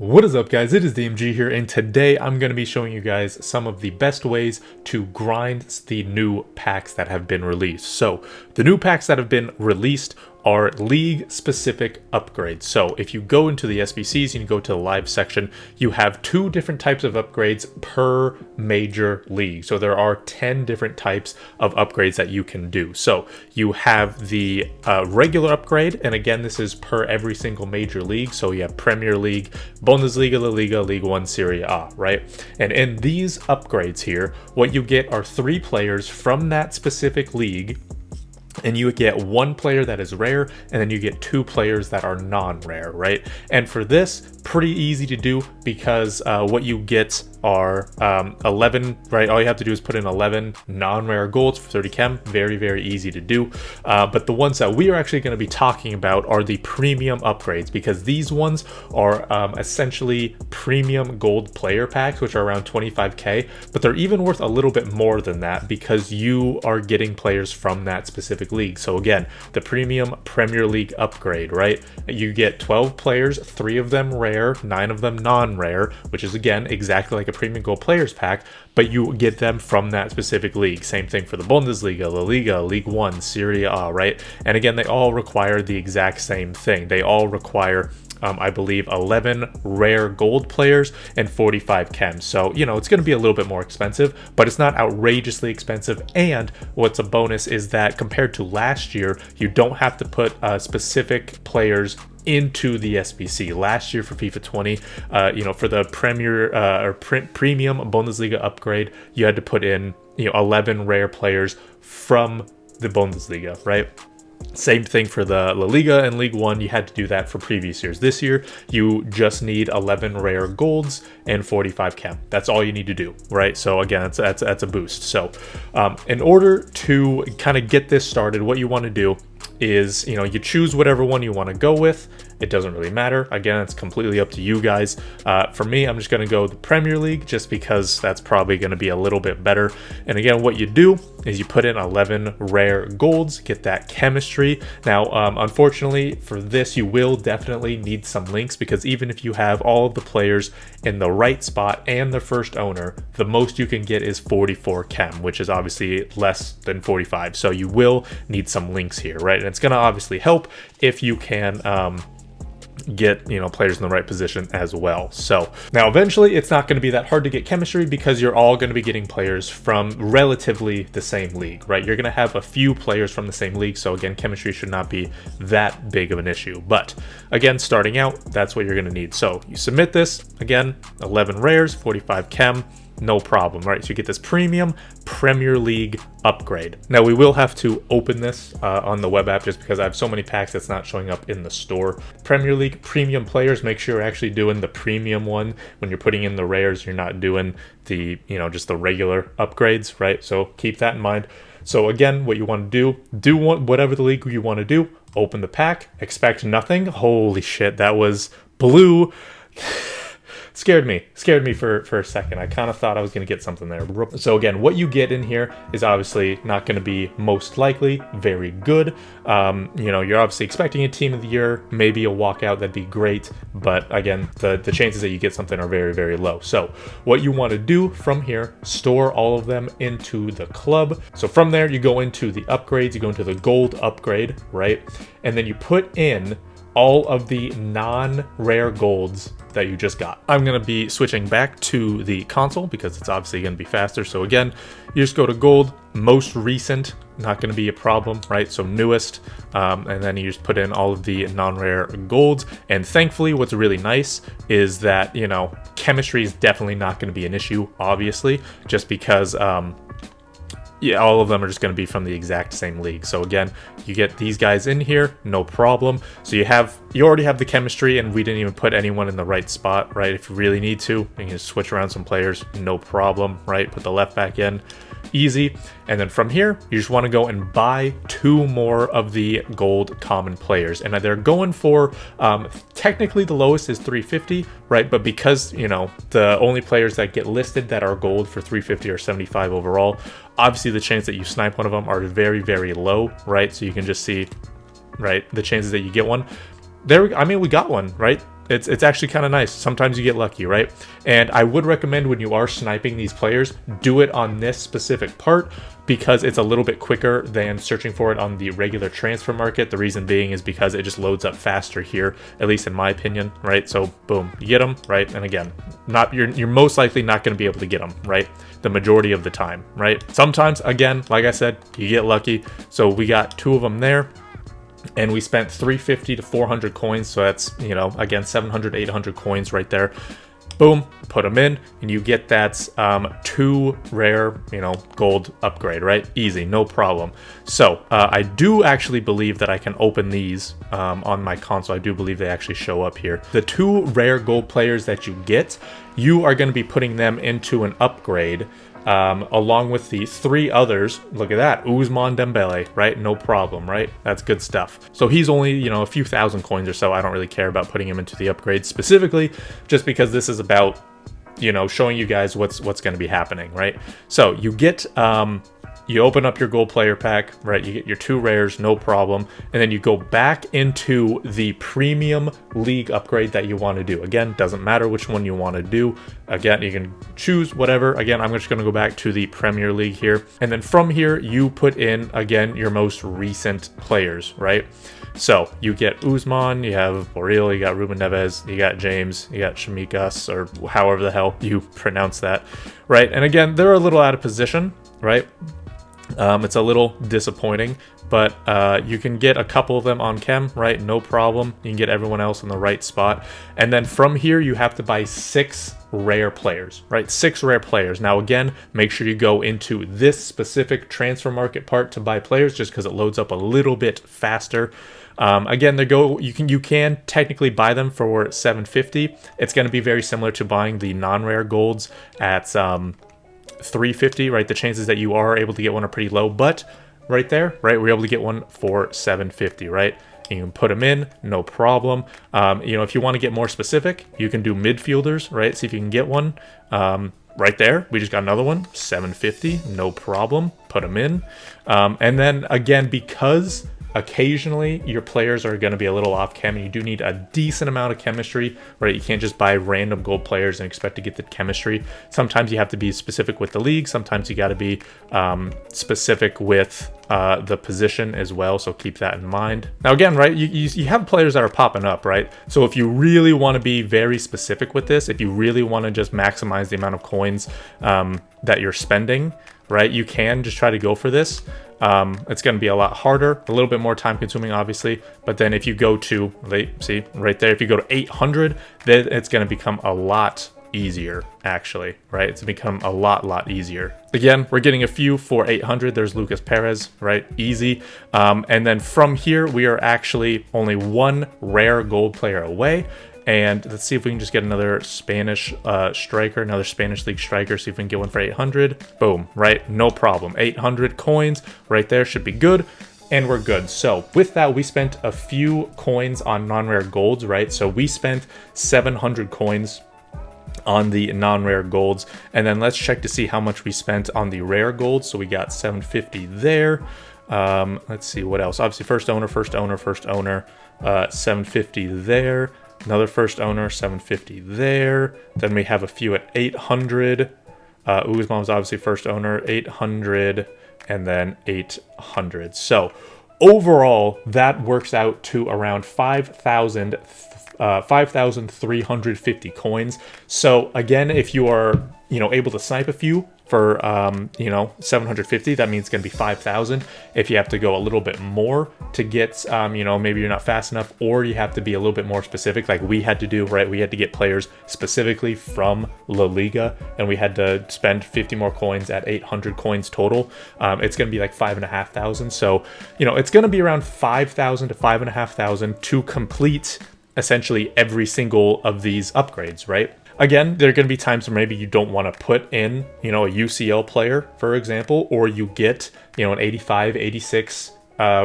What is up, guys? It is DMG here, and today I'm going to be showing you guys some of the best ways to grind the new packs that have been released. So the new packs that have been released are league specific upgrades. So if you go into the SBCs and you go to the live section, you have two different types of upgrades per major league. So there are 10 different types of upgrades that you can do. So you have the regular upgrade, and again, this is per every single major league. So you have Premier League, Bundesliga, La Liga, League One, Serie A, right? And in these upgrades here, what you get are 3 players from that specific league, and you get 1 player that is rare, and then you get 2 players that are non-rare, right? And for this, pretty easy to do because what you get are 11, right? All you have to do is put in 11 non-rare golds for 30 chem. Very, very easy to do. But the ones that we are actually going to be talking about are the premium upgrades, because these ones are essentially premium gold player packs, which are around 25k, but they're even worth a little bit more than that because you are getting players from that specific league. So again, the premium Premier League upgrade, right? You get 12 players, 3 of them rare, 9 of them non-rare, which is again exactly like a premium gold players pack, but you get them from that specific league. Same thing for the Bundesliga, La Liga, League One, Serie A, right? And again, they all require the exact same thing. They all require I believe 11 rare gold players and 45 chem. So, you know, it's going to be a little bit more expensive, but it's not outrageously expensive. And what's a bonus is that compared to last year, you don't have to put specific players into the SBC. Last year for FIFA 20, you know, for the premium Bundesliga upgrade, you had to put in, you know, 11 rare players from the Bundesliga, right? Same thing for the La Liga and League One. You had to do that for previous years. This year, you just need 11 rare golds and 45 chem. That's all you need to do, right? So again, that's a boost. So in order to kind of get this started, what you want to do is, you know, you choose whatever one you want to go with. It doesn't really matter. Again, it's completely up to you guys. For me, I'm just going to go the Premier League just because that's probably going to be a little bit better. And again, what you do is you put in 11 rare golds, get that chemistry. Now, unfortunately for this, you will definitely need some links, because even if you have all of the players in the right spot and the first owner, the most you can get is 44 chem, which is obviously less than 45. So you will need some links here, right? And it's going to obviously help if you can get, you know, players in the right position as well. So now eventually it's not going to be that hard to get chemistry because you're all going to be getting players from relatively the same league, right? You're going to have a few players from the same league, so again, chemistry should not be that big of an issue. But again, starting out, that's what you're going to need. So you submit this, again, 11 rares, 45 chem, no problem, right? So you get this premium Premier League upgrade. Now we will have to open this on the web app just because I have so many packs that's not showing up in the store. Premier League premium players, make sure you're actually doing the premium one. When you're putting in the rares, you're not doing the, you know, just the regular upgrades, right? So keep that in mind. So again, what you want to do whatever the league you want to do, open the pack, expect nothing. Holy shit, that was blue. Scared me for a second. I kind of thought I was going to get something there. So again, what you get in here is obviously not going to be most likely very good. You know, you're obviously expecting a team of the year, maybe a walkout, that'd be great. But again, the chances that you get something are very, very low. So what you want to do from here, store all of them into the club. So from there, you go into the upgrades, you go into the gold upgrade, right? And then you put in all of the non-rare golds that you just got. I'm going to be switching back to the console because it's obviously going to be faster. So again, you just go to gold, most recent, not going to be a problem, right? So newest, and then you just put in all of the non-rare golds. And thankfully, what's really nice is that, you know, chemistry is definitely not going to be an issue, obviously, just because yeah, all of them are just going to be from the exact same league. So again, you get these guys in here, no problem. So you already have the chemistry, and we didn't even put anyone in the right spot, right? If you really need to, you can just switch around some players, no problem, right? Put the left back in, easy. And then from here, you just want to go and buy 2 more of the gold common players. And they're going for, technically the lowest is 350, right? But because, you know, the only players that get listed that are gold for 350 or 75 overall, obviously the chance that you snipe one of them are very, very low, right? So you can just see, right, the chances that you get one. There, I mean, we got one, right? It's actually kind of nice. Sometimes you get lucky, right? And I would recommend when you are sniping these players, do it on this specific part because it's a little bit quicker than searching for it on the regular transfer market. The reason being is because it just loads up faster here, at least in my opinion, right? So boom, you get them, right? And again, you're most likely not going to be able to get them, right? The majority of the time, right? Sometimes, again, like I said, you get lucky. So we got 2 of them there. And we spent 350 to 400 coins. So that's, you know, again, 700, 800 coins right there. Boom, put them in, and you get that 2 rare, you know, gold upgrade, right? Easy, no problem. So I do actually believe that I can open these on my console. I do believe they actually show up here. The 2 rare gold players that you get, you are going to be putting them into an upgrade along with the 3 others. Look at that, Ousmane Dembele, right? No problem, right? That's good stuff. So he's only, you know, a few thousand coins or so. I don't really care about putting him into the upgrade specifically, just because this is about, you know, showing you guys what's going to be happening, right? So you get you open up your gold player pack, right? You get your 2 rares, no problem. And then you go back into the premium league upgrade that you want to do. Again, doesn't matter which one you want to do. Again, you can choose whatever. Again, I'm just going to go back to the Premier League here. And then from here, you put in, again, your most recent players, right? So you get Ousmane, you have Borrell, you got Ruben Neves, you got James, you got Shamikas, or however the hell you pronounce that, right? And again, they're a little out of position, right? It's a little disappointing, but you can get a couple of them on chem, right? No problem. You can get everyone else in the right spot. And then from here, you have to buy 6 rare players, right? 6 rare players. Now, again, make sure you go into this specific transfer market part to buy players just because it loads up a little bit faster. Again, you can technically buy them for 750. It's going to be very similar to buying the non-rare golds at 350, right? The chances that you are able to get one are pretty low, but right there, right, we're able to get one for 750, right? And you can put them in, no problem. You know, if you want to get more specific, you can do midfielders, right? See if you can get one. Right there, we just got another one, 750, no problem. Put them in. And then again, because occasionally your players are going to be a little off chem and you do need a decent amount of chemistry, right? You can't just buy random gold players and expect to get the chemistry. Sometimes you have to be specific with the league. Sometimes you got to be specific with the position as well. So keep that in mind. Now again, right, you have players that are popping up, right? So if you really want to be very specific with this, if you really want to just maximize the amount of coins that you're spending, right, you can just try to go for this. It's going to be a lot harder, a little bit more time consuming, obviously. But then if you go to, see right there, if you go to 800, then it's going to become a lot easier, actually, right? It's become a lot easier. Again, we're getting a few for 800. There's Lucas Perez, right? Easy. And then from here, we are actually only 1 rare gold player away. And let's see if we can just get another Spanish striker, another Spanish league striker, see if we can get one for 800. Boom, right? No problem. 800 coins right there should be good. And we're good. So with that, we spent a few coins on non-rare golds, right? So we spent 700 coins on the non-rare golds. And then let's check to see how much we spent on the rare golds. So we got 750 there. Let's see what else. Obviously, first owner, 750 there. Another first owner, 750 there. Then we have a few at 800. Ousmane was obviously first owner, 800, and then 800. So overall, that works out to around 5,350 coins. So again, if you are, able to snipe a few for, 750, that means it's going to be 5,000. If you have to go a little bit more to get, maybe you're not fast enough, or you have to be a little bit more specific, like we had to do, right? We had to get players specifically from La Liga, and we had to spend 50 more coins at 800 coins total. It's going to be like 5,500. So, it's going to be around 5,000 to 5,500 to complete essentially every single of these upgrades, right? Again, there are going to be times where maybe you don't want to put in, a UCL player, for example, or you get, an 85, 86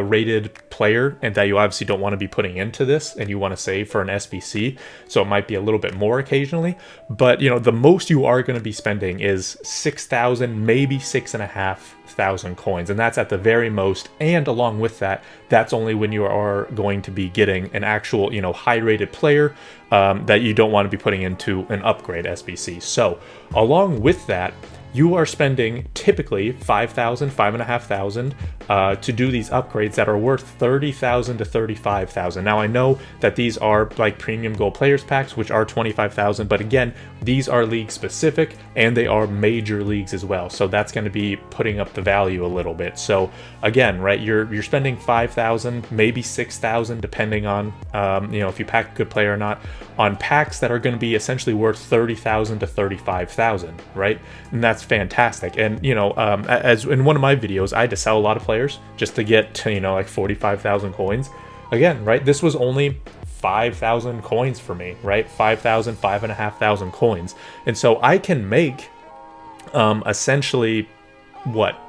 rated player and that you obviously don't want to be putting into this and you want to save for an SBC, so it might be a little bit more occasionally. But you know, the most you are going to be spending is 6,000, maybe 6,500 coins, and that's at the very most. And along with that, that's only when you are going to be getting an actual, you know, high rated player that you don't want to be putting into an upgrade SBC. So along with that, you are spending typically 5,000, 5,500 to do these upgrades that are worth 30,000 to 35,000. Now I know that these are like premium gold players packs, which are 25,000, but again, these are league specific and they are major leagues as well. So that's going to be putting up the value a little bit. So again, right, you're spending 5,000, maybe 6,000, depending on you know, if you pack a good player or not, on packs that are going to be essentially worth 30,000 to 35,000, right? And that's fantastic. And you know, as in one of my videos, I had to sell a lot of players just to get to, you know, like 45,000 coins. Again, right, this was only 5,000 coins for me, right? 5,000, 5,500 coins. And so I can make essentially what,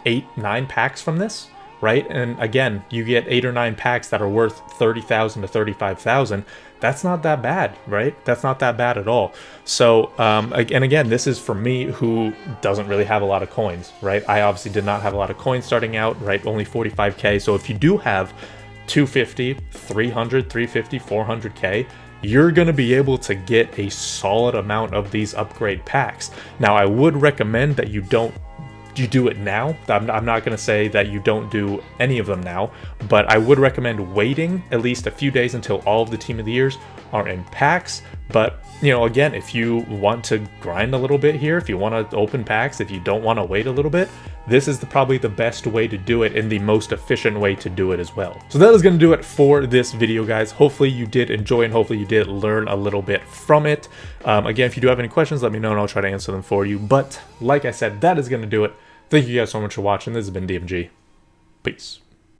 8, 9 packs from this, right? And again, you get 8 or 9 packs that are worth 30,000 to 35,000. That's not that bad, right? That's not that bad at all. So, and again, this is for me who doesn't really have a lot of coins, right? I obviously did not have a lot of coins starting out, right? Only 45K. So if you do have 250, 300, 350, 400K, you're going to be able to get a solid amount of these upgrade packs. Now, I would recommend that you do it now. I'm not going to say that you don't do any of them now, but I would recommend waiting at least a few days until all of the Team of the Years are in packs. But, you know, again, if you want to grind a little bit here, if you want to open packs, if you don't want to wait a little bit, this is probably the best way to do it and the most efficient way to do it as well. So that is going to do it for this video, guys. Hopefully you did enjoy and hopefully you did learn a little bit from it. Again, if you do have any questions, let me know and I'll try to answer them for you. But like I said, that is going to do it. Thank you guys so much for watching. This has been DMG. Peace.